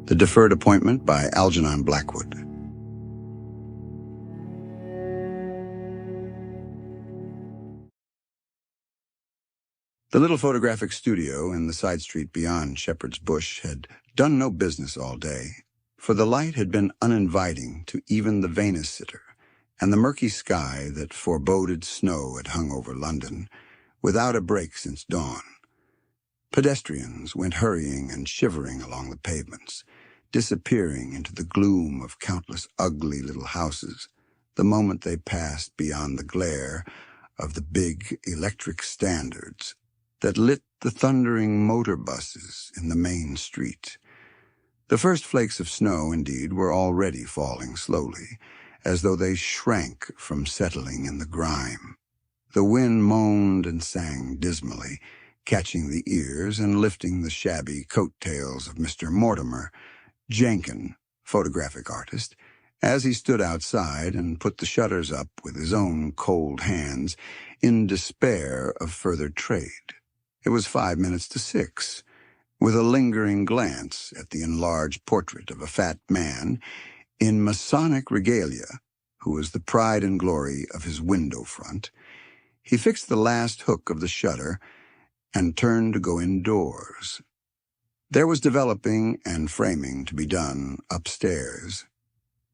The Deferred Appointment by Algernon Blackwood. The little photographic studio in the side street beyond Shepherd's Bush had done no business all day, for the light had been uninviting to even the vainest sitter, and the murky sky that foreboded snow had hung over London, without a break since dawn. Pedestrians went hurrying and shivering along the pavements, disappearing into the gloom of countless ugly little houses the moment they passed beyond the glare of the big electric standards that lit the thundering motor buses in the main street. The first flakes of snow, indeed, were already falling slowly, as though they shrank from settling in the grime. The wind moaned and sang dismally, catching the ears and lifting the shabby coat-tails of Mr. Mortimer Jenkyn, photographic artist, as he stood outside and put the shutters up with his own cold hands in despair of further trade. It was 5 minutes to 6, with a lingering glance at the enlarged portrait of a fat man in Masonic regalia, who was the pride and glory of his window front. He fixed the last hook of the shutter and turned to go indoors. There was developing and framing to be done upstairs.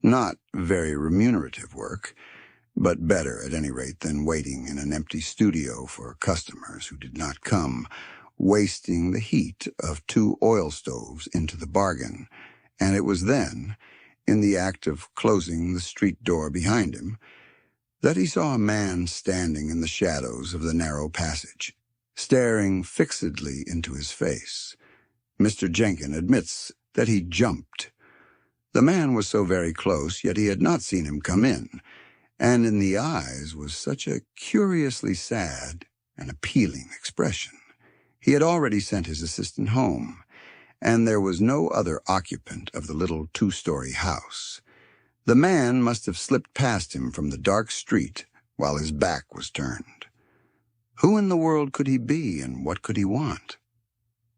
Not very remunerative work, but better at any rate than waiting in an empty studio for customers who did not come, wasting the heat of 2 oil stoves into the bargain. And it was then, in the act of closing the street door behind him, that he saw a man standing in the shadows of the narrow passage, staring fixedly into his face. Mr. Jenkyn admits that he jumped. The man was so very close, yet he had not seen him come in, and in the eyes was such a curiously sad and appealing expression. He had already sent his assistant home, and there was no other occupant of the little 2-story house. The man must have slipped past him from the dark street while his back was turned. Who in the world could he be, and what could he want?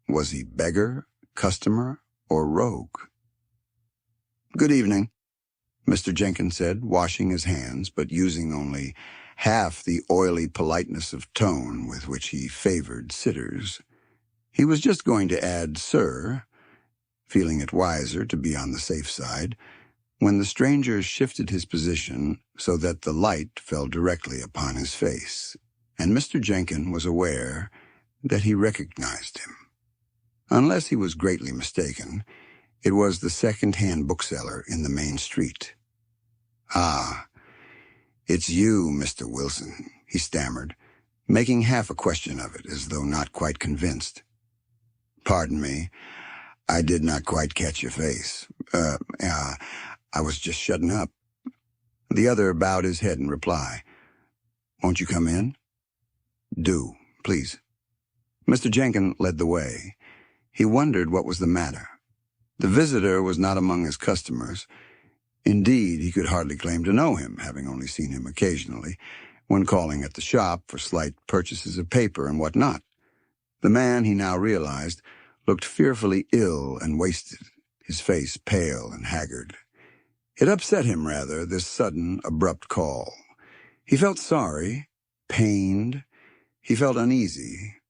Was he beggar, customer, or rogue? "Good evening," Mr. Jenkyn said, washing his hands, but using only half the oily politeness of tone with which he favored sitters. He was just going to add "sir," feeling it wiser to be on the safe side, when the stranger shifted his position so that the light fell directly upon his face, and Mr. Jenkyn was aware that he recognized him. Unless he was greatly mistaken, it was the second-hand bookseller in the main street. "Ah, it's you, Mr. Wilson," he stammered, making half a question of it, as though not quite convinced. "Pardon me, I did not quite catch your face. I was just shutting up." The other bowed his head in reply. "Won't you come in?" "Do, please." Mr. Jenkyn led the way. He wondered what was the matter. The visitor was not among his customers. Indeed, he could hardly claim to know him, having only seen him occasionally, when calling at the shop for slight purchases of paper and what not. The man, he now realized, looked fearfully ill and wasted, his face pale and haggard. It upset him, rather, this sudden, abrupt call. He felt sorry, pained. He felt uneasy.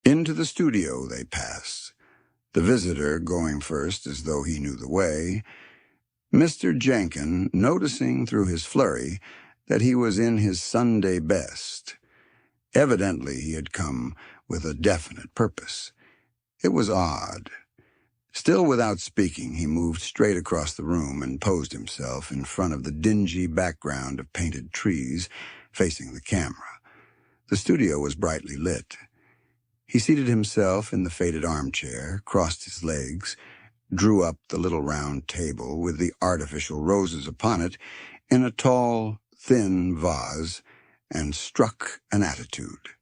Into the studio they passed, the visitor going first as though he knew the way, Mr. Jenkyn noticing through his flurry that he was in his Sunday best. Evidently he had come with a definite purpose. It was odd. Still without speaking, he moved straight across the room and posed himself in front of the dingy background of painted trees facing the camera. The studio was brightly lit. He seated himself in the faded armchair, crossed his legs, drew up the little round table with the artificial roses upon it in a tall, thin vase, and struck an attitude.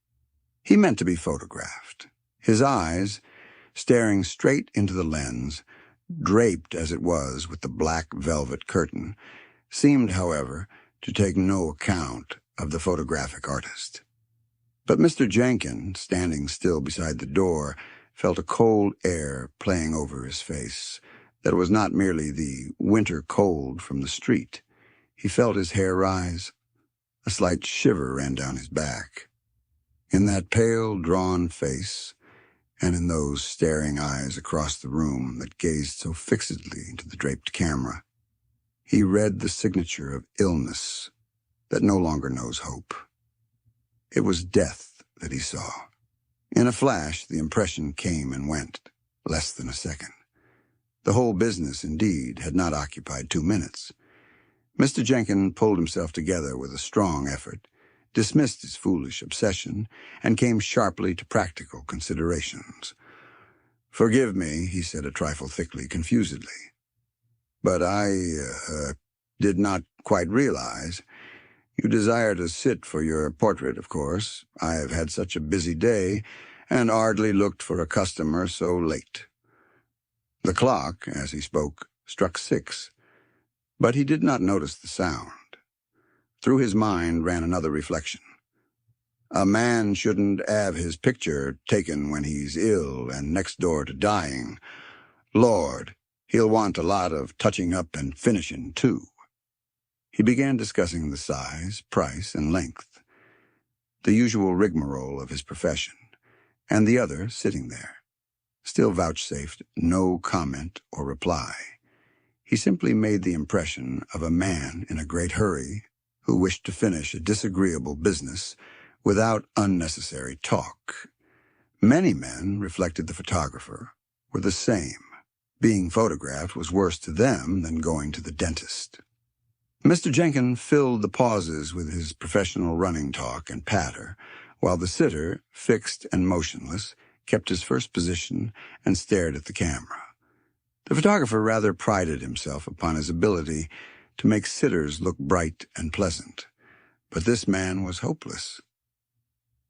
He meant to be photographed. His eyes, staring straight into the lens, draped as it was with the black velvet curtain, seemed, however, to take no account of the photographic artist. But Mr. Jenkyn, standing still beside the door, felt a cold air playing over his face, that it was not merely the winter cold from the street. He felt his hair rise. A slight shiver ran down his back. In that pale, drawn face, and in those staring eyes across the room that gazed so fixedly into the draped camera, he read the signature of illness that no longer knows hope. It was death that he saw. In a flash, the impression came and went, less than a second. The whole business, indeed, had not occupied 2 minutes. Mr. Jenkyn pulled himself together with a strong effort, dismissed his foolish obsession, and came sharply to practical considerations. "Forgive me," he said a trifle thickly, confusedly, "but I did not quite realize. You desire to sit for your portrait, of course. I have had such a busy day, and hardly looked for a customer so late." The clock, as he spoke, struck 6, but he did not notice the sound. Through his mind ran another reflection. A man shouldn't have his picture taken when he's ill and next door to dying. Lord, he'll want a lot of touching up and finishing, too. He began discussing the size, price, and length, the usual rigmarole of his profession, and the other, sitting there, still vouchsafed no comment or reply. He simply made the impression of a man in a great hurry who wished to finish a disagreeable business without unnecessary talk. Many men, reflected the photographer, were the same. Being photographed was worse to them than going to the dentist. Mr. Jenkyn filled the pauses with his professional running talk and patter, while the sitter, fixed and motionless, kept his first position and stared at the camera. The photographer rather prided himself upon his ability to make sitters look bright and pleasant, but this man was hopeless.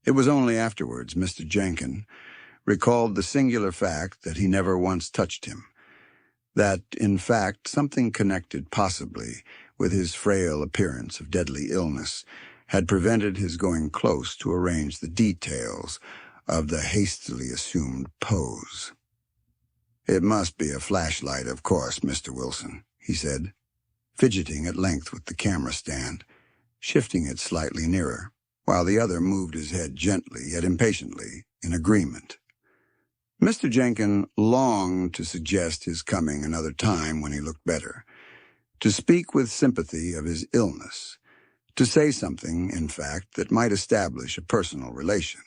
It was only afterwards Mr. Jenkyn recalled the singular fact that he never once touched him, that, in fact, something connected possibly with his frail appearance of deadly illness had prevented his going close to arrange the details of the hastily assumed pose. "It must be a flashlight, of course, Mr. Wilson," he said, fidgeting at length with the camera stand, shifting it slightly nearer, while the other moved his head gently yet impatiently in agreement. Mr. Jenkyn longed to suggest his coming another time when he looked better, to speak with sympathy of his illness, to say something, in fact, that might establish a personal relation.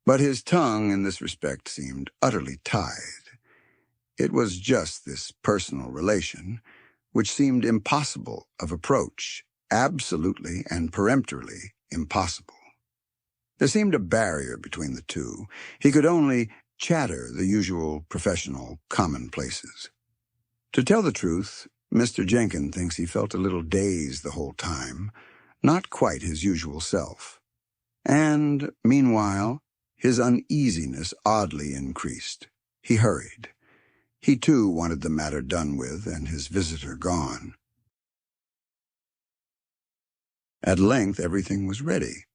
But his tongue in this respect seemed utterly tied. It was just this personal relation which seemed impossible of approach, absolutely and peremptorily impossible. There seemed a barrier between the two. He could only chatter the usual professional commonplaces. To tell the truth, Mr. Jenkyn thinks he felt a little dazed the whole time, not quite his usual self. And, meanwhile, his uneasiness oddly increased. He hurried. He, too, wanted the matter done with and his visitor gone. At length everything was ready,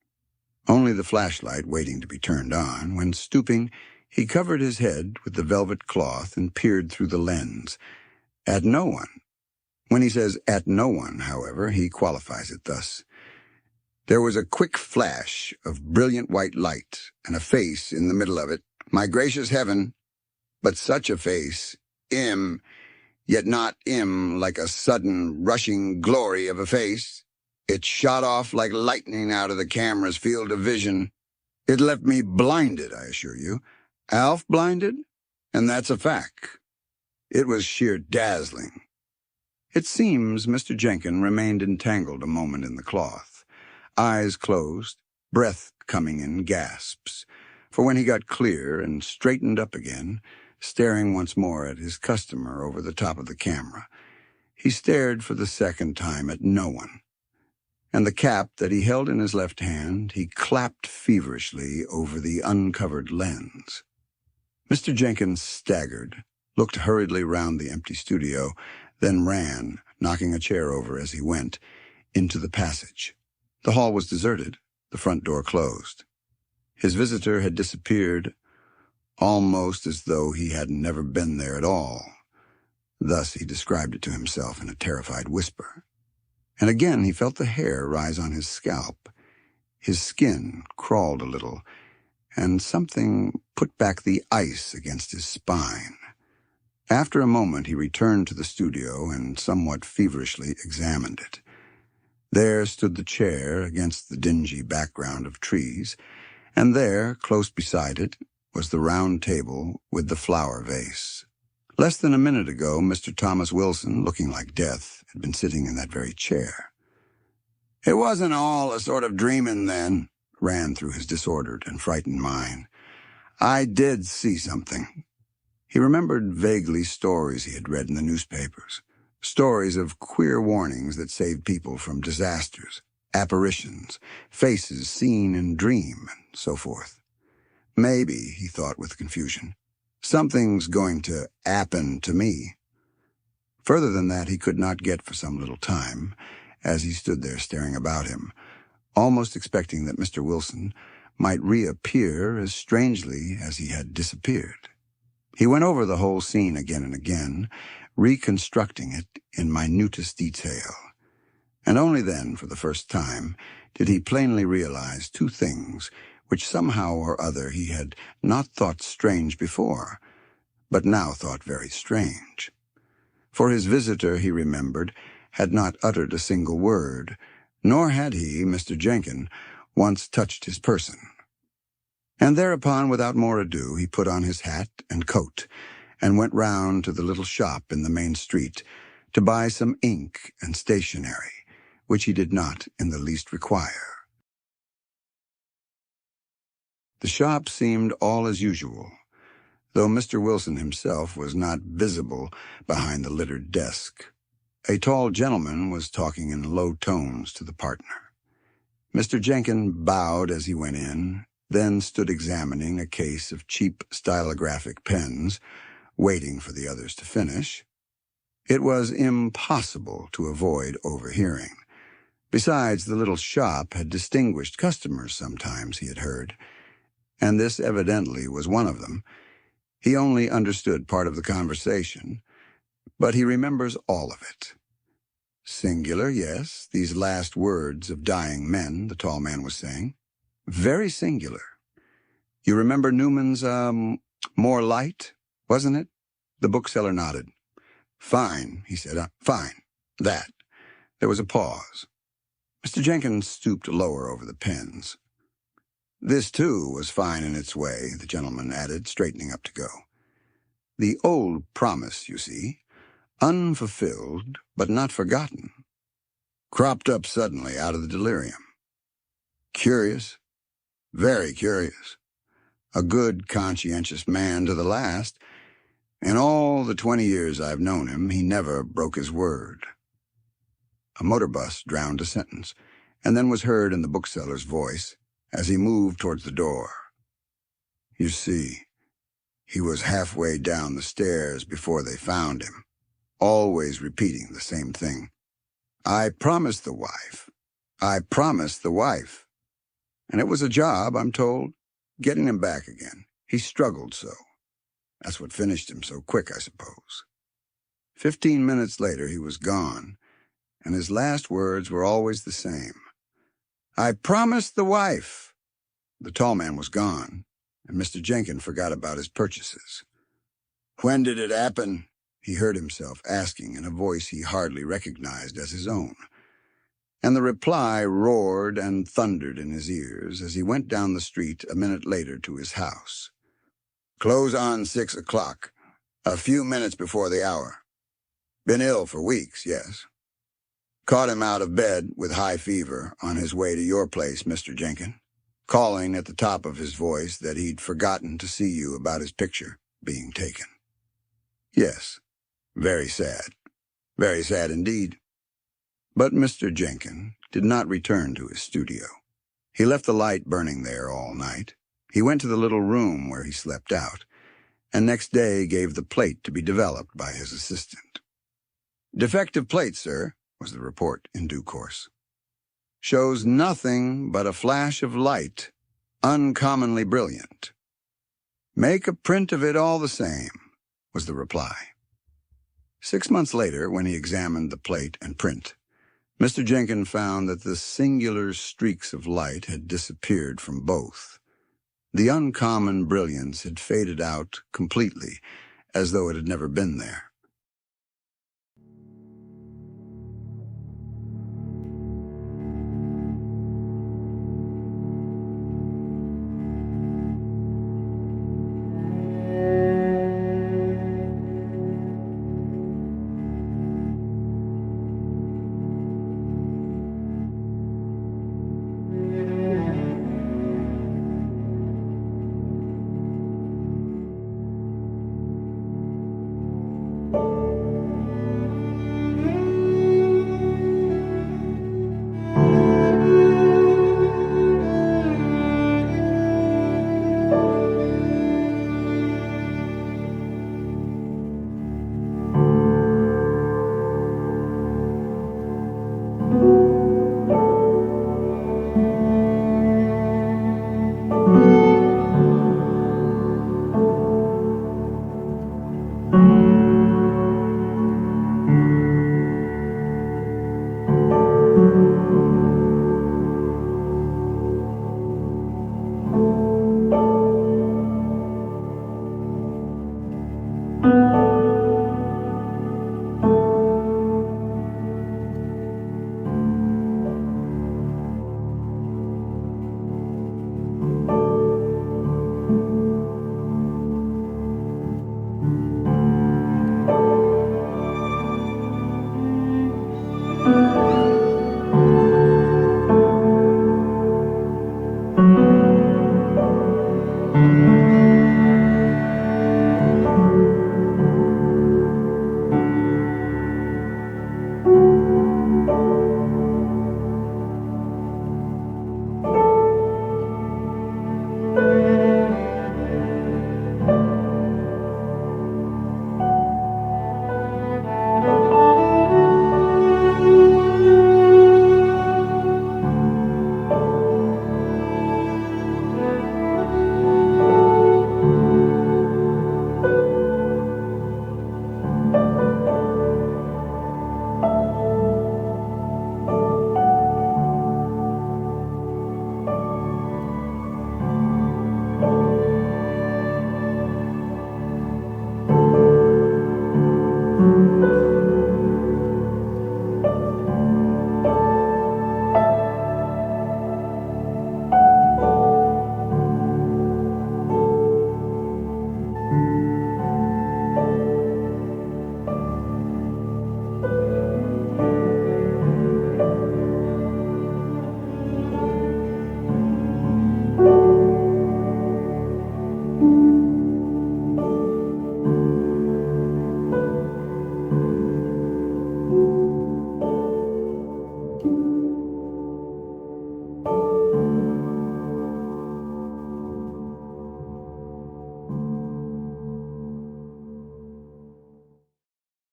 only the flashlight waiting to be turned on, when, stooping, he covered his head with the velvet cloth and peered through the lens. At no one. When he says "at no one," however, he qualifies it thus. There was a quick flash of brilliant white light, and a face in the middle of it. My gracious heaven! But such a face, yet not like a sudden, rushing glory of a face. It shot off like lightning out of the camera's field of vision. It left me blinded, I assure you. Alf blinded? And that's a fact. It was sheer dazzling. It seems Mr. Jenkyn remained entangled a moment in the cloth, eyes closed, breath coming in gasps, for when he got clear and straightened up again, staring once more at his customer over the top of the camera, he stared for the second time at no one, and the cap that he held in his left hand he clapped feverishly over the uncovered lens. Mr. Jenkyn staggered, looked hurriedly round the empty studio, then ran, knocking a chair over as he went, into the passage. The hall was deserted, the front door closed. His visitor had disappeared, almost as though he had never been there at all. Thus he described it to himself in a terrified whisper. And again he felt the hair rise on his scalp. His skin crawled a little, and something put back the ice against his spine. After a moment he returned to the studio and somewhat feverishly examined it. There stood the chair against the dingy background of trees, and there, close beside it, was the round table with the flower vase. Less than a minute ago, Mr. Thomas Wilson, looking like death, had been sitting in that very chair. "It wasn't all a sort of dreaming then," ran through his disordered and frightened mind. "I did see something." He remembered vaguely stories he had read in the newspapers, stories of queer warnings that saved people from disasters, apparitions, faces seen in dream, and so forth. Maybe, he thought with confusion, something's going to happen to me. Further than that he could not get for some little time, as he stood there staring about him, almost expecting that Mr. Wilson might reappear as strangely as he had disappeared. He went over the whole scene again and again, reconstructing it in minutest detail. And only then, for the first time, did he plainly realize two things which somehow or other he had not thought strange before, but now thought very strange. For his visitor, he remembered, had not uttered a single word, nor had he, Mr. Jenkyn, once touched his person. And thereupon, without more ado, he put on his hat and coat, and went round to the little shop in the main street to buy some ink and stationery, which he did not in the least require. The shop seemed all as usual, though Mr. Wilson himself was not visible behind the littered desk. A tall gentleman was talking in low tones to the partner. Mr. Jenkyn bowed as he went in, then stood examining a case of cheap stylographic pens, waiting for the others to finish. It was impossible to avoid overhearing. Besides, the little shop had distinguished customers sometimes, he had heard, and this evidently was one of them. He only understood part of the conversation, but he remembers all of it. Singular, yes, these last words of dying men, the tall man was saying. Very singular. You remember Newman's, More Light, wasn't it? The bookseller nodded. Fine, he said, fine. That. There was a pause. Mr. Jenkyn stooped lower over the pens. This, too, was fine in its way, the gentleman added, straightening up to go. The old promise, you see, unfulfilled but not forgotten, cropped up suddenly out of the delirium. Curious, very curious. A good, conscientious man to the last. In all the 20 years I've known him, he never broke his word. A motor bus drowned a sentence, and then was heard in the bookseller's voice as he moved towards the door. You see, he was halfway down the stairs before they found him, always repeating the same thing. I promised the wife. I promised the wife. And it was a job, I'm told, getting him back again. He struggled so. That's what finished him so quick, I suppose. 15 minutes later, he was gone, and his last words were always the same. I promised the wife. The tall man was gone, and Mr. Jenkyn forgot about his purchases. When did it happen? He heard himself asking in a voice he hardly recognized as his own. And the reply roared and thundered in his ears as he went down the street a minute later to his house. Close on 6 o'clock, a few minutes before the hour. Been ill for weeks, yes. Caught him out of bed with high fever on his way to your place, Mr. Jenkyn, calling at the top of his voice that he'd forgotten to see you about his picture being taken. Yes, very sad indeed. But Mr. Jenkyn did not return to his studio. He left the light burning there all night. He went to the little room where he slept out, and next day gave the plate to be developed by his assistant. Defective plate, sir, was the report in due course. Shows nothing but a flash of light, uncommonly brilliant. "Make a print of it all the same," was the reply. 6 months later, when he examined the plate and print, Mr. Jenkyn found that the singular streaks of light had disappeared from both. The uncommon brilliance had faded out completely, as though it had never been there.